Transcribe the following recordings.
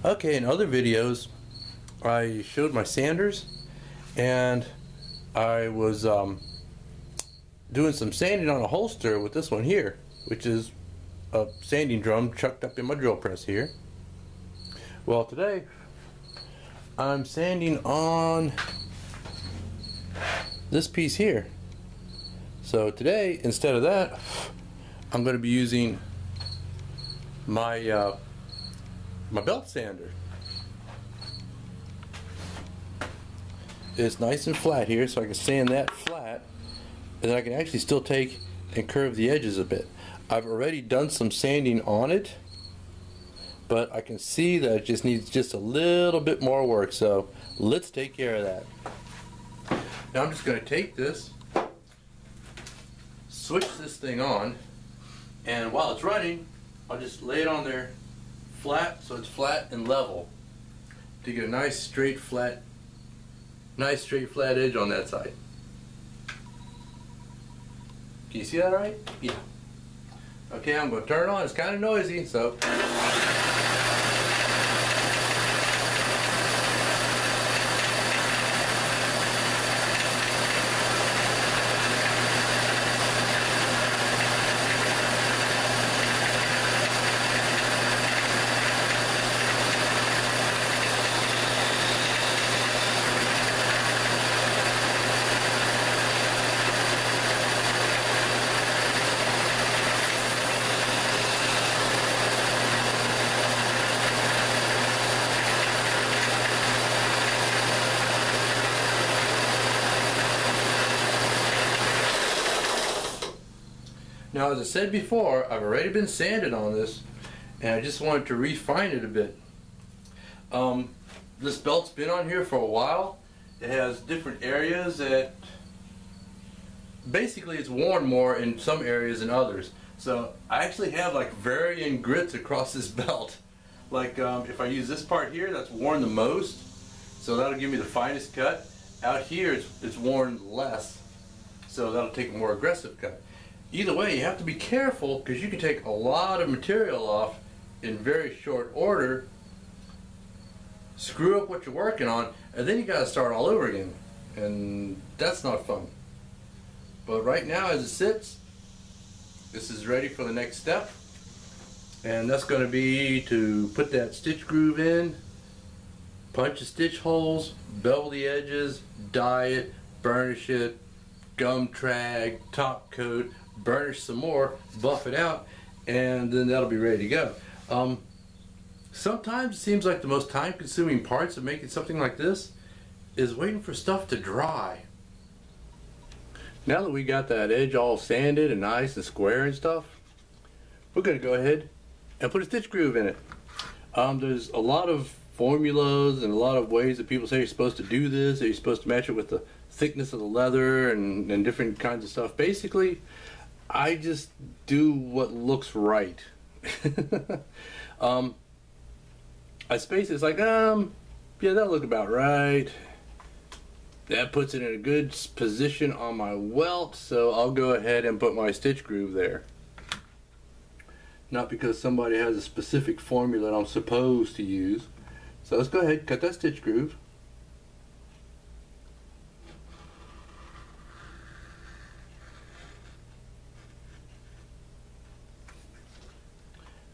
Okay, in other videos I showed my sanders, and I was doing some sanding on a holster with this one here, which is a sanding drum chucked up in my drill press here. Well, today I'm sanding on this piece here. So today, instead of that, I'm going to be using my my belt sander. It's nice and flat here, so I can sand that flat, and then I can actually still take and curve the edges a bit. I've already done some sanding on it, but I can see that it just needs just a little bit more work, so let's take care of that. Now I'm just going to take this, switch this thing on, and while it's running, I'll just lay it on there flat, so it's flat and level, to get a nice straight flat edge on that side. Can you see that all right? Yeah. Okay, I'm going to turn it on. It's kind of noisy, so. Now, as I said before, I've already been sanded on this, and I just wanted to refine it a bit. This belt's been on here for a while. It has different areas that basically it's worn more in some areas than others. So I actually have like varying grits across this belt. Like if I use this part here, that's worn the most, so that'll give me the finest cut. Out here it's worn less, so that'll take a more aggressive cut. Either way, you have to be careful, because you can take a lot of material off in very short order, screw up what you're working on, and then you got to start all over again, and that's not fun. But right now, as it sits, this is ready for the next step, and that's going to be to put that stitch groove in, punch the stitch holes, bevel the edges, dye it, burnish it, gum trag, top coat, burnish some more, buff it out, and then that'll be ready to go. Sometimes it seems like the most time-consuming parts of making something like this is waiting for stuff to dry. Now that we got that edge all sanded and nice and square and stuff, we're going to go ahead and put a stitch groove in it. There's a lot of formulas and a lot of ways that people say you're supposed to do this, that you're supposed to match it with the thickness of the leather and different kinds of stuff. Basically, I just do what looks right. I space it's like, yeah, that'll look about right. That puts it in a good position on my welt, so I'll go ahead and put my stitch groove there. Not because somebody has a specific formula that I'm supposed to use. So let's go ahead and cut that stitch groove.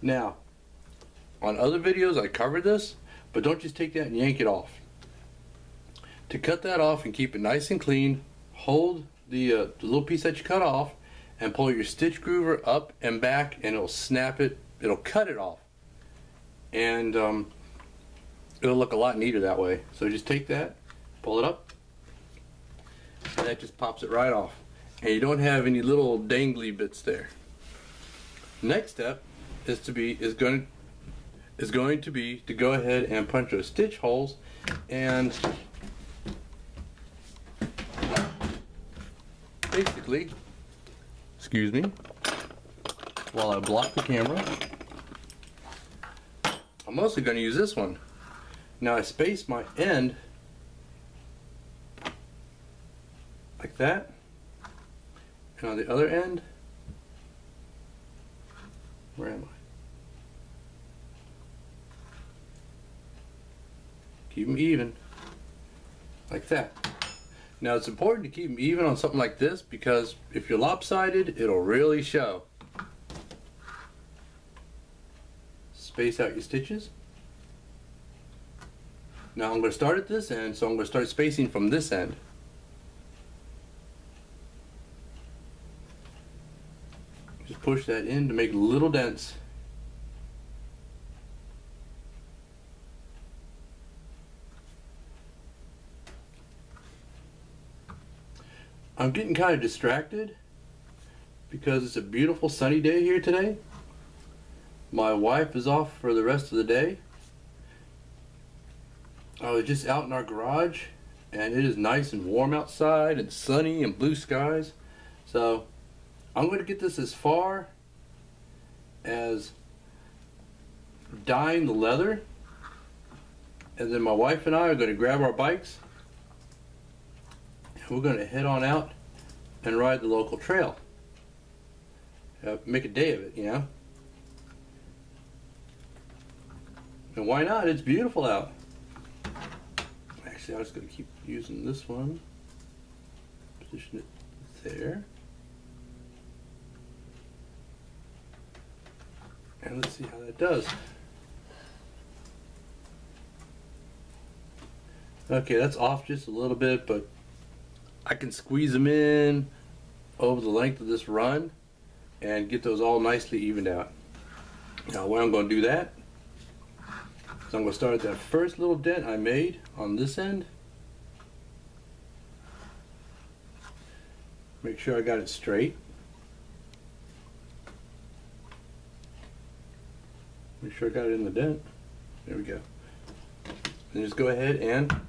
Now, on other videos I covered this, but don't just take that and yank it off. To cut that off and keep it nice and clean, hold the little piece that you cut off and pull your stitch groover up and back, and it'll snap it, it'll cut it off. And it'll look a lot neater that way. So just take that, pull it up, and that just pops it right off. And you don't have any little dangly bits there. Next step is going to be to go ahead and punch those stitch holes, and basically, excuse me, while I block the camera, I'm mostly going to use this one. Now I space my end like that, and on the other end, where am I? Keep them even, like that. Now it's important to keep them even on something like this, because if you're lopsided, it'll really show. Space out your stitches. Now I'm going to start at this end, so I'm going to start spacing from this end. Just push that in to make little dents. I'm getting kind of distracted because it's a beautiful sunny day here today. My wife is off for the rest of the day. I was just out in our garage and it is nice and warm outside and sunny and blue skies. So I'm going to get this as far as dyeing the leather, and then my wife and I are going to grab our bikes and we're going to head on out and ride the local trail. Make a day of it, you know. And why not? It's beautiful out. Actually, I was going to keep using this one. Position it there. And let's see how that does. Okay, that's off just a little bit, but I can squeeze them in over the length of this run and get those all nicely evened out. Now, when I'm going to do that, so I'm going to start at that first little dent I made on this end. Make sure I got it straight. Make sure I got it in the dent. There we go. And just go ahead and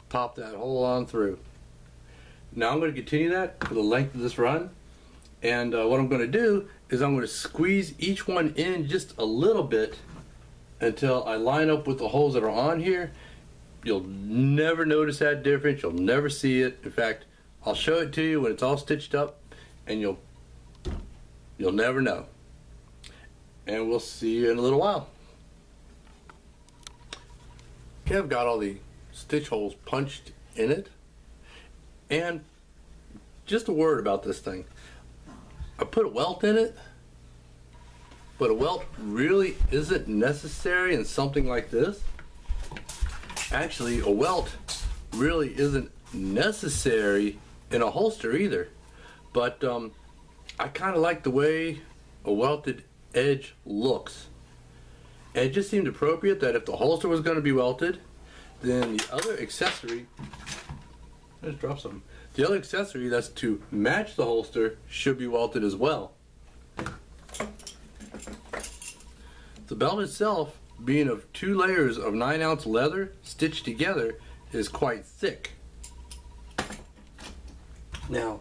pop that hole on through. Now I'm going to continue that for the length of this run. And what I'm going to do is I'm going to squeeze each one in just a little bit until I line up with the holes that are on here. You'll never notice that difference. You'll never see it. In fact, I'll show it to you when it's all stitched up, and you'll never know. And we'll see you in a little while. Okay, I've got all the stitch holes punched in it. And just a word about this thing. I put a welt in it, but a welt really isn't necessary in something like this. Actually, a welt really isn't necessary in a holster either. But I kind of like the way a welted edge looks. And it just seemed appropriate that if the holster was going to be welted, then the other accessory, I just dropped something. The other accessory that's to match the holster should be welted as well. The belt itself, being of 2 layers of 9-ounce leather stitched together, is quite thick. Now,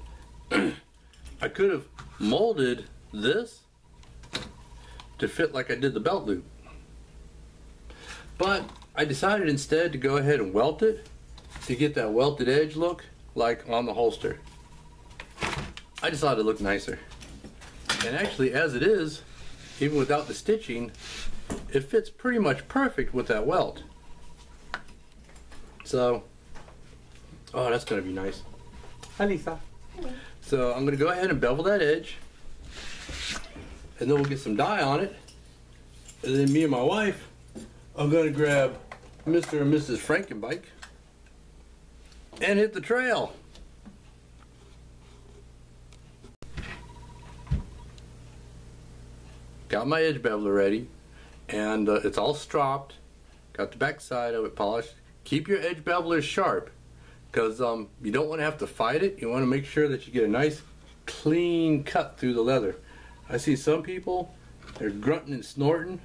I could have molded this to fit like I did the belt loop, but I decided instead to go ahead and welt it to get that welted edge look like on the holster. I just thought it looked nicer. And actually, as it is, even without the stitching, it fits pretty much perfect with that welt. So, oh, that's gonna be nice. Hi, Lisa. Hello. So I'm gonna go ahead and bevel that edge, and then we'll get some dye on it. And then me and my wife, I'm gonna grab Mr. and Mrs. Frankenbike and hit the trail. Got my edge beveler ready, and it's all stropped. Got the back side of it polished. Keep your edge beveler sharp, because you don't want to have to fight it. You want to make sure that you get a nice clean cut through the leather. I see some people, they're grunting and snorting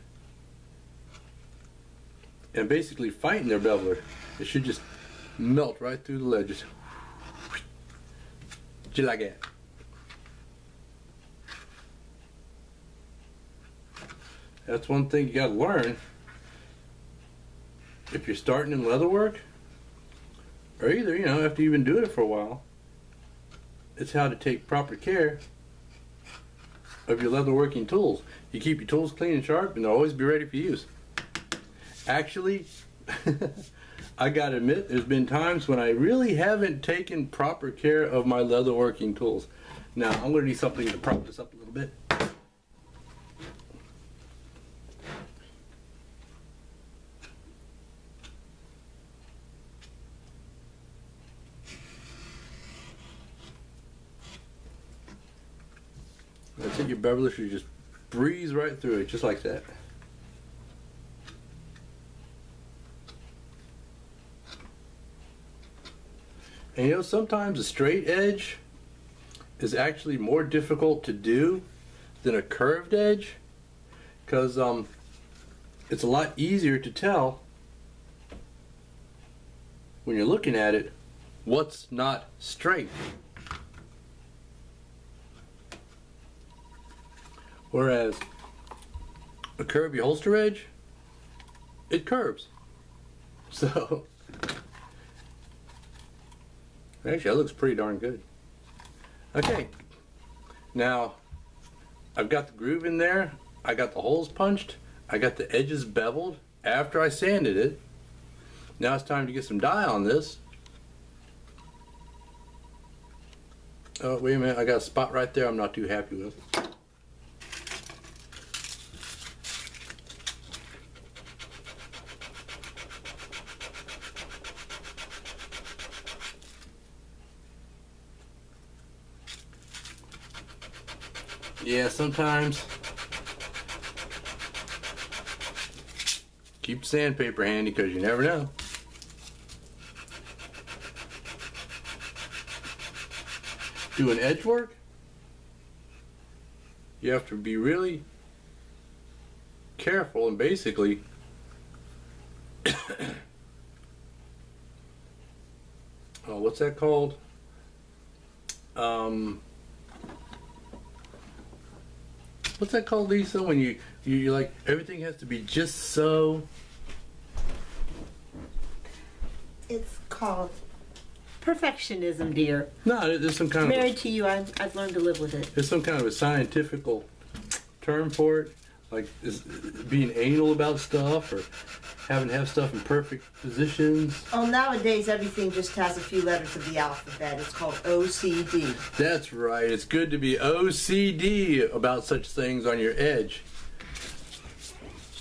and basically fighting their beveler. It should just melt right through the ledges. Just like that. That's one thing you gotta learn if you're starting in leather work, or either, you know, after you've been doing it for a while. It's how to take proper care of your leatherworking tools. You keep your tools clean and sharp, and they'll always be ready for use. Actually, I gotta admit, there's been times when I really haven't taken proper care of my leatherworking tools. Now, I'm gonna need something to prop this up a little bit. That's it, your beveler should just breeze right through it, just like that. And you know, sometimes a straight edge is actually more difficult to do than a curved edge, because it's a lot easier to tell when you're looking at it what's not straight. Whereas a curvy holster edge, it curves. So actually that looks pretty darn good. Okay, now I've got the groove in there, I got the holes punched, I got the edges beveled after I sanded it. Now it's time to get some dye on this. Oh, wait a minute, I got a spot right there I'm not too happy with. Yeah, sometimes keep sandpaper handy because you never know. Doing edge work, you have to be really careful and basically oh, what's that called? What's that called, Lisa? When you like everything has to be just so. It's called perfectionism, dear. No, there's some kind Married to you, I've learned to live with it. There's some kind of a scientific term for it, like being anal about stuff or having to have stuff in perfect positions. Oh, nowadays everything just has a few letters of the alphabet. It's called OCD. That's right. It's good to be OCD about such things on your edge.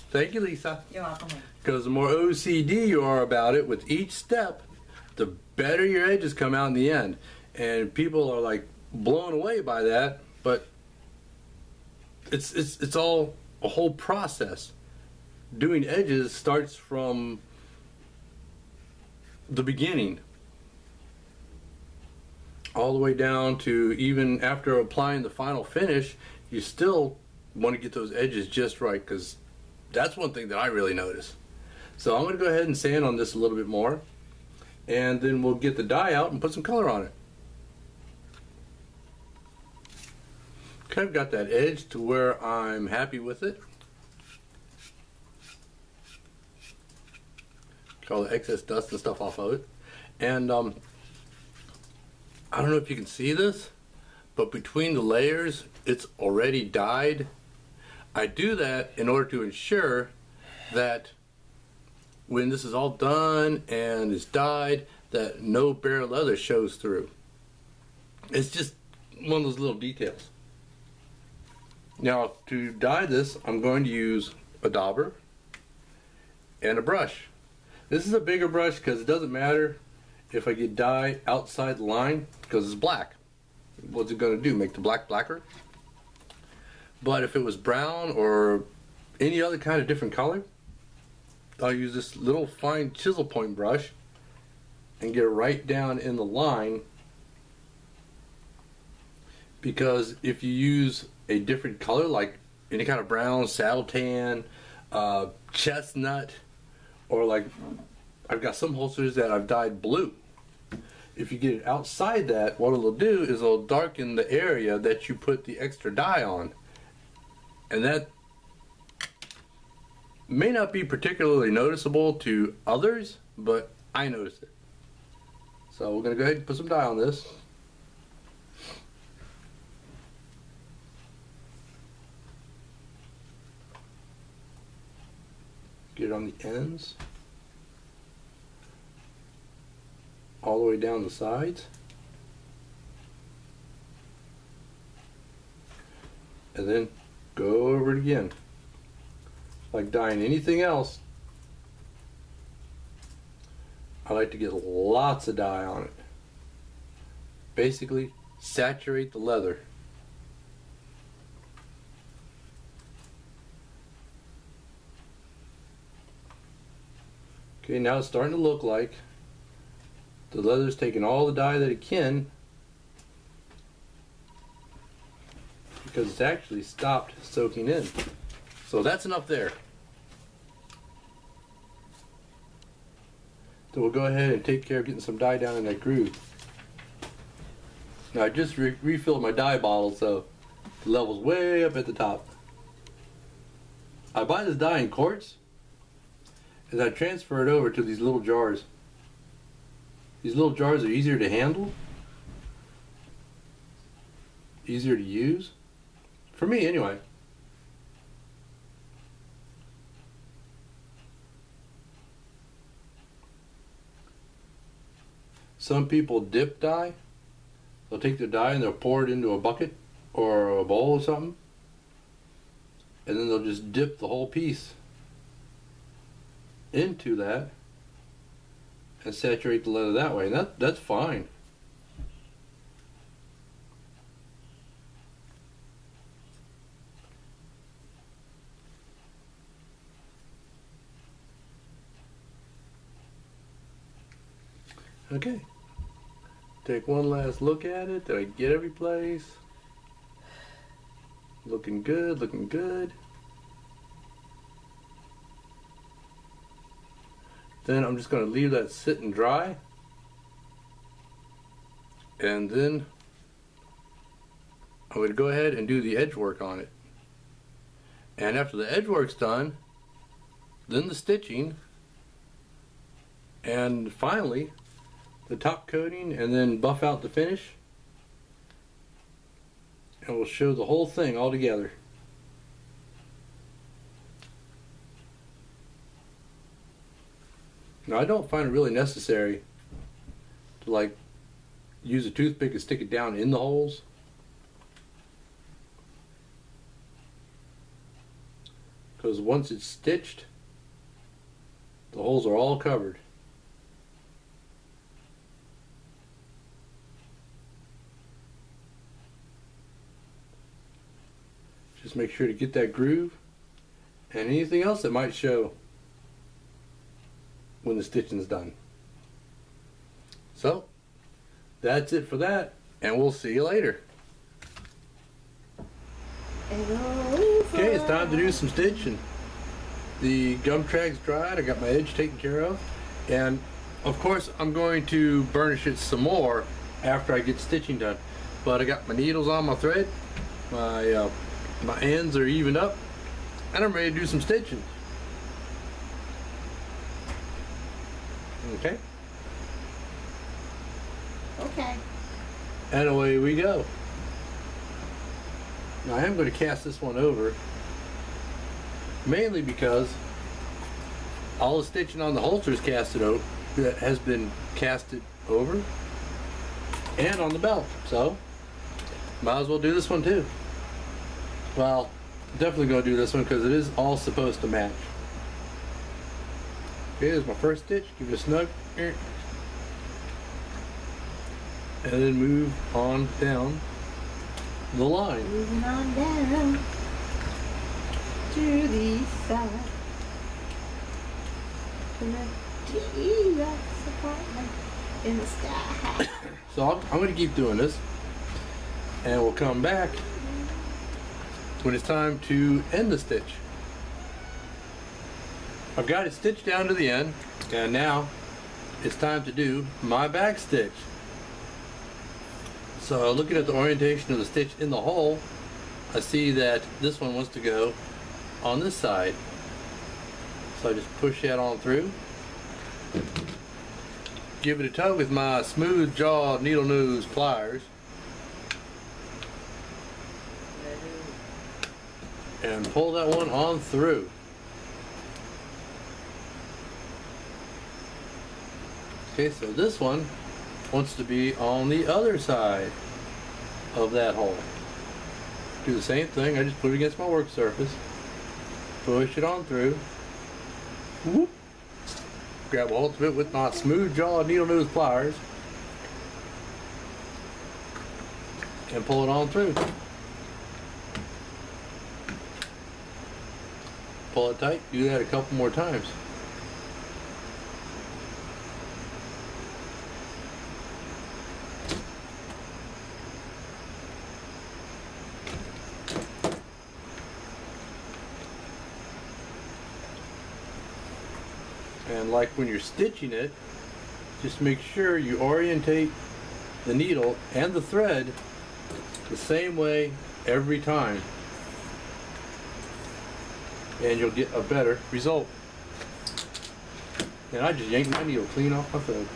Thank you, Lisa. You're welcome. Because the more OCD you are about it with each step, the better your edges come out in the end. And people are like blown away by that, but it's all a whole process. Doing edges starts from the beginning all the way down to even after applying the final finish. You still want to get those edges just right, because that's one thing that I really notice. So I'm going to go ahead and sand on this a little bit more, and then we'll get the dye out and put some color on it. Okay, I've got that edge to where I'm happy with it. All the excess dust and stuff off of it. And I don't know if you can see this, but between the layers it's already dyed. I do that in order to ensure that when this is all done and it's dyed, that no bare leather shows through. It's just one of those little details. Now, to dye this, I'm going to use a dauber and a brush. This is a bigger brush because it doesn't matter if I get dye outside the line, because it's black. What's it going to do? Make the black blacker? But if it was brown or any other kind of different color, I'll use this little fine chisel point brush and get it right down in the line. Because if you use a different color, like any kind of brown, saddle tan, chestnut, or like I've got some holsters that I've dyed blue. If you get it outside that, what it'll do is it'll darken the area that you put the extra dye on. And that may not be particularly noticeable to others, but I noticed it. So we're going to go ahead and put some dye on this. Get it on the ends, all the way down the sides, and then go over it again. Like dyeing anything else, I like to get lots of dye on it. Basically, saturate the leather. Okay, now it's starting to look like the leather's taking all the dye that it can, because it's actually stopped soaking in. So that's enough there. So we'll go ahead and take care of getting some dye down in that groove. Now I just refilled my dye bottle, so the level's way up at the top. I buy this dye in quarts, and I transfer it over to these little jars. These little jars are easier to handle, easier to use, for me anyway. Some people dip dye. They'll take the dye and they'll pour it into a bucket or a bowl or something, and then they'll just dip the whole piece into that and saturate the leather that way, and that's fine. Okay, take one last look at it. Did I get every place? Looking good, looking good. Then I'm just going to leave that sit and dry, and then I'm going to go ahead and do the edge work on it. And after the edge work's done, then the stitching, and finally the top coating, and then buff out the finish, and we'll show the whole thing all together. Now I don't find it really necessary to like use a toothpick and stick it down in the holes. Because once it's stitched, the holes are all covered. Just make sure to get that groove and anything else that might show when the stitching is done. So that's it for that, and we'll see you later. Okay, it's time to do some stitching. The gum trag's dried. I got my edge taken care of, and of course I'm going to burnish it some more after I get stitching done. But I got my needles on my thread, my ends are evened up, and I'm ready to do some stitching. Okay? Okay. And away we go. Now I am going to cast this one over, mainly because all the stitching on the holster is casted over, that has been casted over, and on the belt. So might as well do this one too. Well, definitely going to do this one because it is all supposed to match. Okay, there's my first stitch. Give it a snug, and then move on down the line. Moving on down to the side. To the T-Rex apartment in the sky. So I'm going to keep doing this, and we'll come back when it's time to end the stitch. I've got it stitched down to the end, and now it's time to do my back stitch. So looking at the orientation of the stitch in the hole, I see that this one wants to go on this side. So I just push that on through. Give it a tug with my smooth jaw needle nose pliers. And pull that one on through. Okay, so this one wants to be on the other side of that hole. Do the same thing, I just put it against my work surface, push it on through, whoop, grab a hold of it with my smooth jaw needle nose pliers, and pull it on through. Pull it tight, do that a couple more times. And like when you're stitching it, just make sure you orientate the needle and the thread the same way every time, and you'll get a better result. And I just yanked my needle clean off my thread.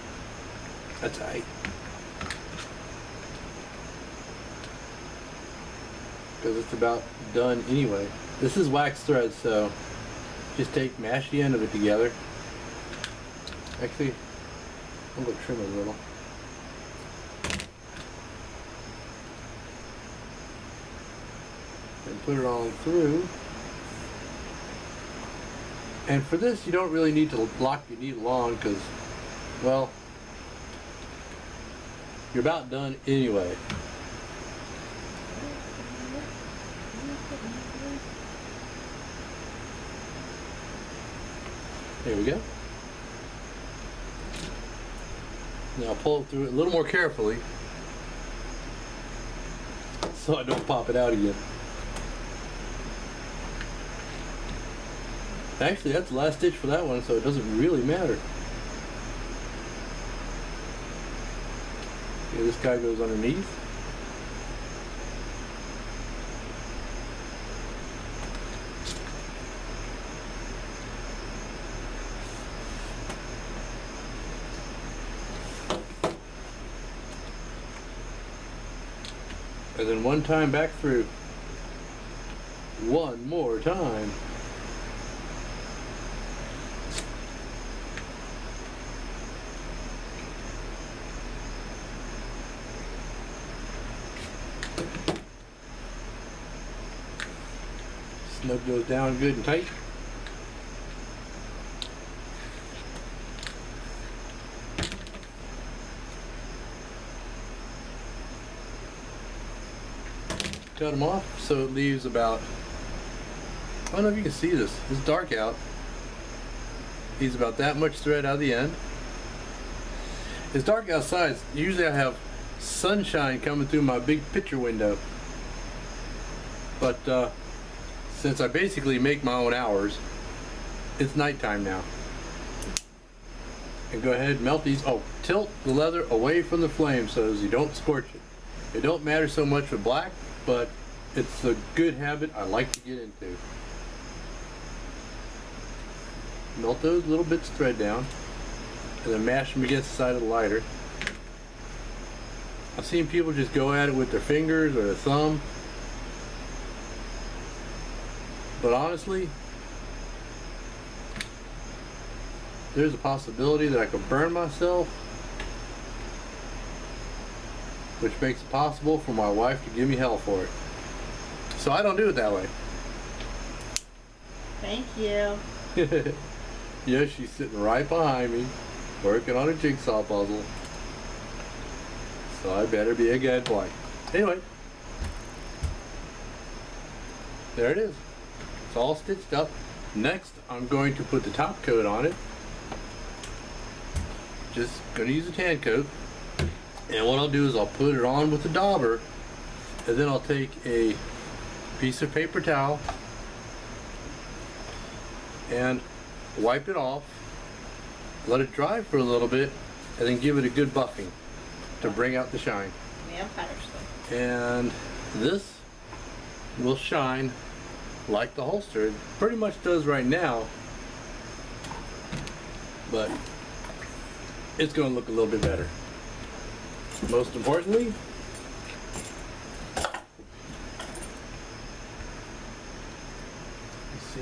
That's tight. Because it's about done anyway. This is wax thread, so just mash the end of it together. Actually, I'm going to trim it a little. And put it on through. And for this, you don't really need to lock your needle on because, well, you're about done anyway. There we go. Now pull it through it a little more carefully so I don't pop it out again. Actually, that's the last stitch for that one, so it doesn't really matter. Okay, this guy goes underneath. And then one time back through. One more time. Snug those down good and tight. Cut them off so it leaves about, I don't know if you can see this, it's dark out. Leaves about that much thread out of the end. It's dark outside. Usually I have sunshine coming through my big picture window. But since I basically make my own hours, it's nighttime now. And go ahead and melt these. Oh, tilt the leather away from the flame so as you don't scorch it. It don't matter so much with black, but it's a good habit I like to get into. Melt those little bits of thread down and then mash them against the side of the lighter. I've seen people just go at it with their fingers or their thumb, but honestly, there's a possibility that I could burn myself, which makes it possible for my wife to give me hell for it. So I don't do it that way. Thank you. Yes, she's sitting right behind me, working on a jigsaw puzzle. So I better be a good boy. Anyway, there it is. It's all stitched up. Next, I'm going to put the top coat on it. Just going to use a tan coat. And what I'll do is I'll put it on with the dauber, and then I'll take a piece of paper towel and wipe it off, let it dry for a little bit, and then give it a good buffing to bring out the shine. And this will shine like the holster. It pretty much does right now, but it's going to look a little bit better. Most importantly, let's see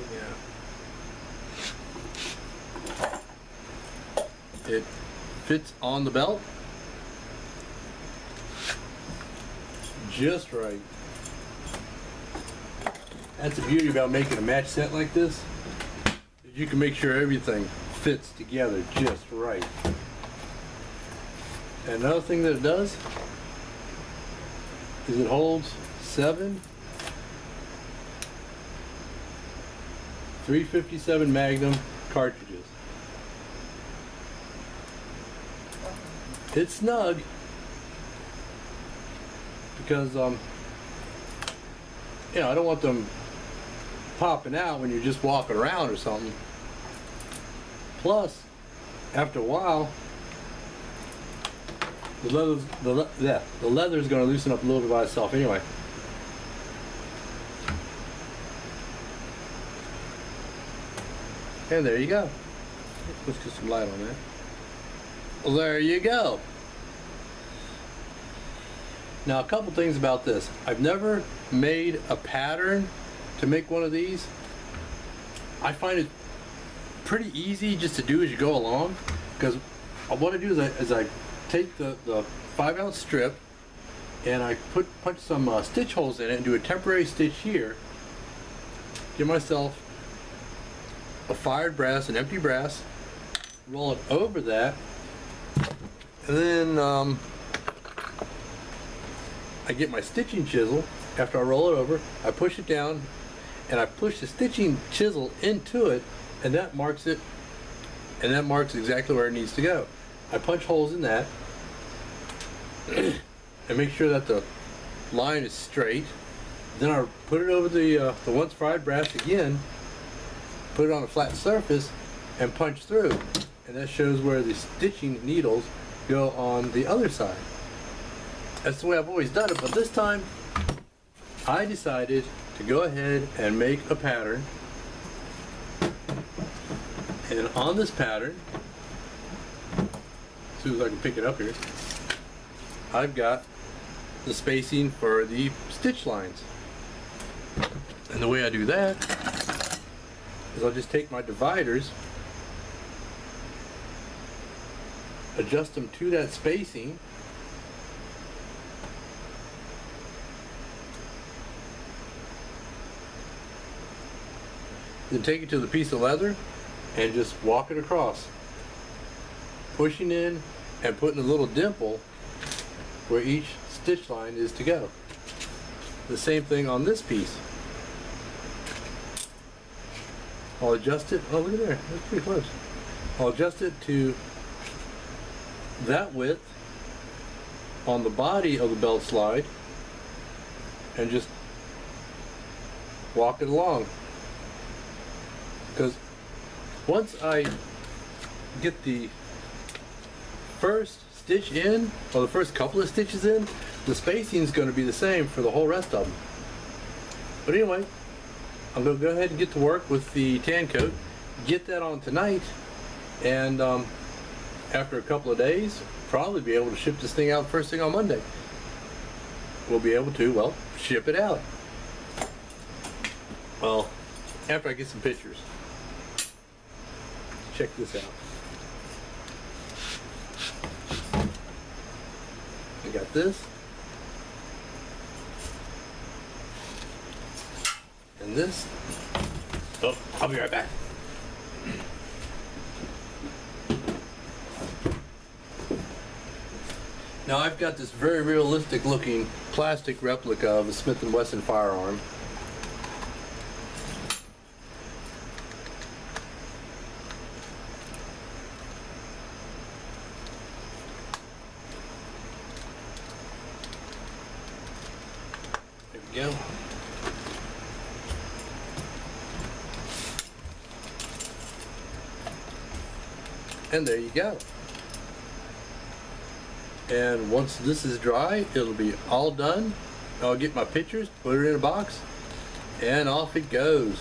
now, it fits on the belt just right. That's the beauty about making a match set like this. You can make sure everything fits together just right. And another thing that it does is it holds 7 .357 Magnum cartridges. It's snug because you know, I don't want them popping out when you're just walking around or something. Plus, after a while, the leather's going to loosen up a little bit by itself anyway. And there you go. Let's get some light on that. Well, there you go. Now, a couple things about this. I've never made a pattern to make one of these. I find it pretty easy just to do as you go along, because what I do is I take the 5-ounce strip and I punch some stitch holes in it and do a temporary stitch here. Give myself a fired brass, an empty brass, roll it over that, and then I get my stitching chisel. After I roll it over, I push it down and I push the stitching chisel into it, and that marks it, and that marks exactly where it needs to go. I punch holes in that and make sure that the line is straight. Then I put it over the once fried brass again, put it on a flat surface, and punch through. And that shows where the stitching needles go on the other side. That's the way I've always done it, but this time I decided to go ahead and make a pattern. And on this pattern, as soon as I can pick it up here, I've got the spacing for the stitch lines. And the way I do that is I'll just take my dividers, adjust them to that spacing, then take it to the piece of leather and just walk it across, pushing in and putting a little dimple where each stitch line is to go. The same thing on this piece. I'll adjust it. Oh, look at there. That's pretty close. I'll adjust it to that width on the body of the belt slide and just walk it along. Because once I get the first stitch in, or the first couple of stitches in, the spacing is going to be the same for the whole rest of them. But anyway, I'm going to go ahead and get to work with the tan coat, get that on tonight, and after a couple of days, probably be able to ship this thing out first thing on Monday. We'll be able to, well, ship it out. Well, after I get some pictures. Check this out. I got this. And this. Oh, I'll be right back. Now I've got this very realistic looking plastic replica of a Smith & Wesson firearm. There we go. And there you go. And once this is dry, it'll be all done. I'll get my pictures, put it in a box, and off it goes.